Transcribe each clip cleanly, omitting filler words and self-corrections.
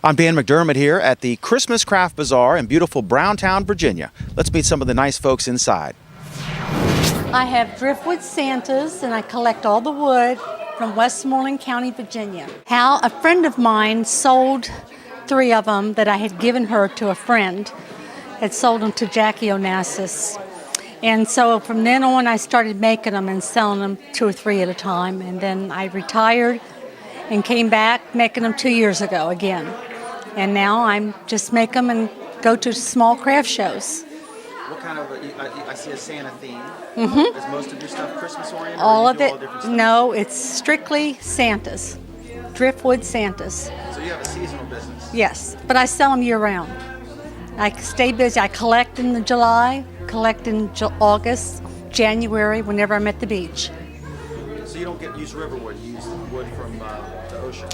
I'm Dan McDermott here at the Christmas Craft Bazaar in beautiful Browntown, Virginia. Let's meet some of the nice folks inside. I have Driftwood Santas, and I collect all the wood from Westmoreland County, Virginia. A friend of mine sold 3 of them that I had given her to a friend, had sold them to Jackie Onassis. And so from then on, I started making them and selling them 2 or 3 at a time. And then I retired and came back making them 2 years ago again. And now I'm just make them and go to small craft shows. What kind of, I see a Santa theme. Mm-hmm. Is most of your stuff Christmas oriented? All of it, no, it's strictly Santas, Driftwood Santas. So you have a seasonal business? Yes, but I sell them year round. I stay busy. I collect in July, collect in August, January, whenever I'm at the beach. So you don't use riverwood, you use wood from the ocean?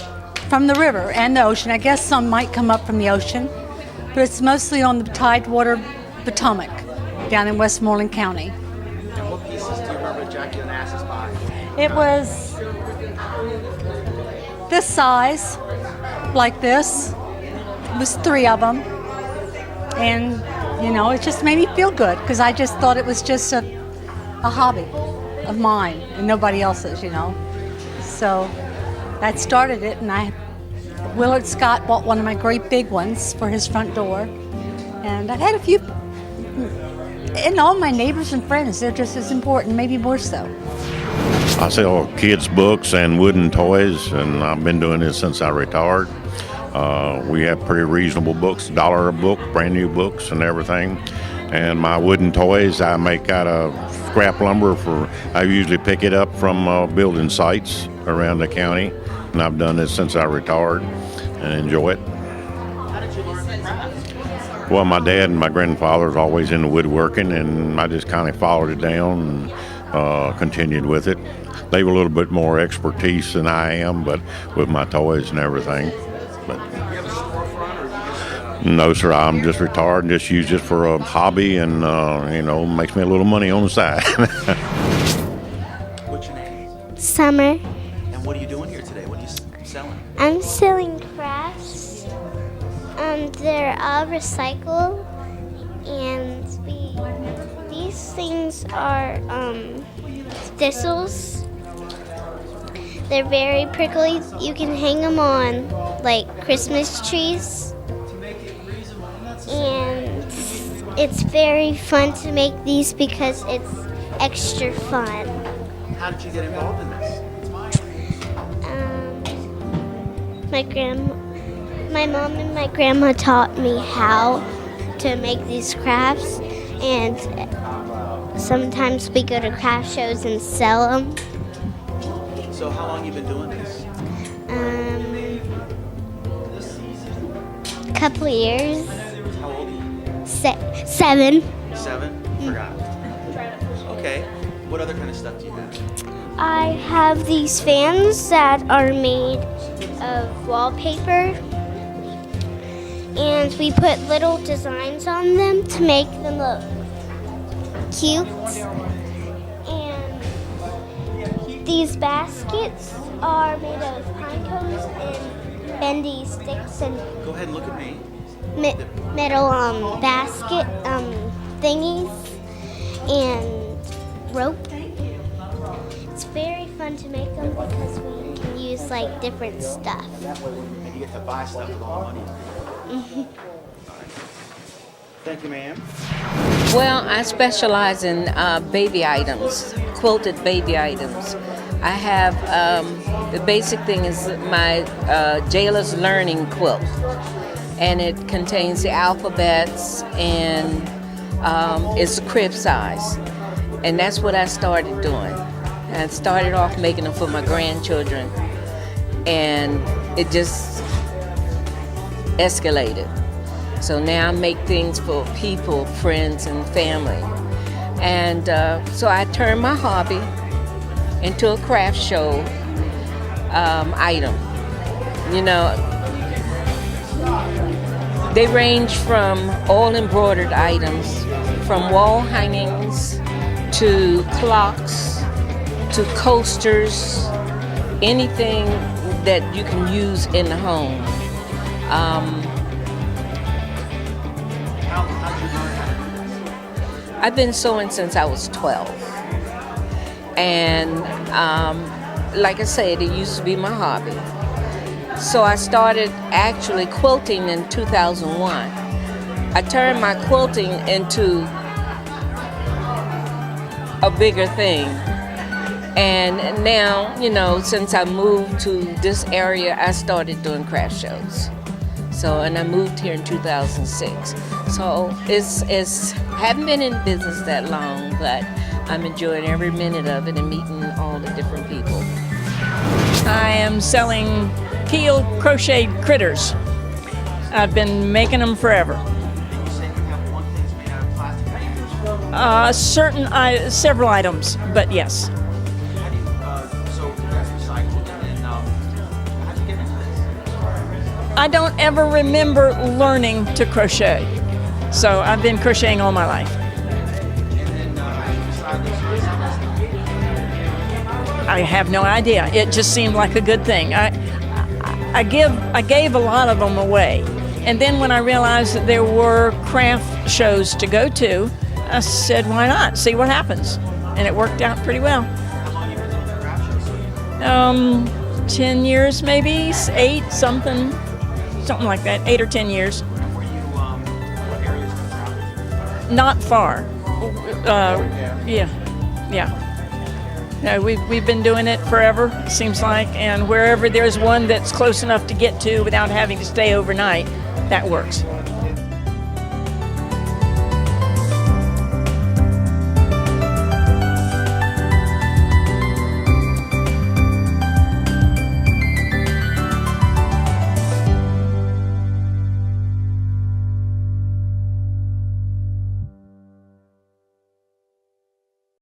From the river and the ocean. I guess some might come up from the ocean, but it's mostly on the Tidewater Potomac down in Westmoreland County. And what pieces do you remember Jackie Onassis buying? It was this size, like this. It was 3 of them. And, you know, it just made me feel good because I just thought it was just a hobby of mine and nobody else's, you know. So that started it, and Willard Scott bought one of my great big ones for his front door. And I've had a few, and all my neighbors and friends, they're just as important, maybe more so. I sell kids' books and wooden toys, and I've been doing this since I retired. We have pretty reasonable books, $1 a book, brand new books and everything. And my wooden toys I make out of scrap lumber. I usually pick it up from building sites around the county, and I've done this since I retired and enjoy it. How did you learn the craft? Well, my dad and my grandfather's always into woodworking, and I just kind of followed it down and continued with it. They were a little bit more expertise than I am, but with my toys and everything. But Do you have a storefront, or you just... no, sir, I'm just retired and just use it for a hobby, and makes me a little money on the side. What's your name? Summer. And what are you doing here today? What are you selling? I'm selling crafts. They're all recycled, and these things are thistles. They're very prickly. You can hang them on like Christmas trees, and it's very fun to make these because it's extra fun. How did you get involved in this? My mom and my grandma taught me how to make these crafts, and sometimes we go to craft shows and sell them. So how long you been doing this? A couple of years. How old are you? 7. 7? Forgot. Okay. What other kind of stuff do you have? I have these fans that are made of wallpaper, and we put little designs on them to make them look cute. And these baskets are made of pine cones and bendy sticks and Go ahead and look at me. metal basket thingies and rope. It's very fun to make them because we can use like different stuff. And you get to buy stuff with all the money. Thank you, ma'am. Well, I specialize in baby items, quilted baby items. I have, the basic thing is my Jailer's Learning quilt, and it contains the alphabets, and it's a crib size. And that's what I started doing. I started off making them for my grandchildren, and it just escalated. So now I make things for people, friends, and family. And so I turned my hobby into a craft show item. You know, they range from all embroidered items, from wall hangings to clocks to coasters, anything that you can use in the home. I've been sewing since I was 12. And like I said, it used to be my hobby. So I started actually quilting in 2001. I turned my quilting into a bigger thing. And now, you know, since I moved to this area, I started doing craft shows. So, and I moved here in 2006. So it's haven't been in business that long, but I'm enjoying every minute of it and meeting all the different people. I am selling peel crocheted critters. I've been making them forever. Several items, but yes. I don't ever remember learning to crochet, so I've been crocheting all my life. I have no idea. It just seemed like a good thing. I gave a lot of them away, and then when I realized that there were craft shows to go to, I said, why not? See what happens. And it worked out pretty well. 10 years maybe, 8, something like that, 8 or 10 years. Not far. Yeah. No, we've been doing it forever, it seems like, and wherever there's one that's close enough to get to without having to stay overnight, that works.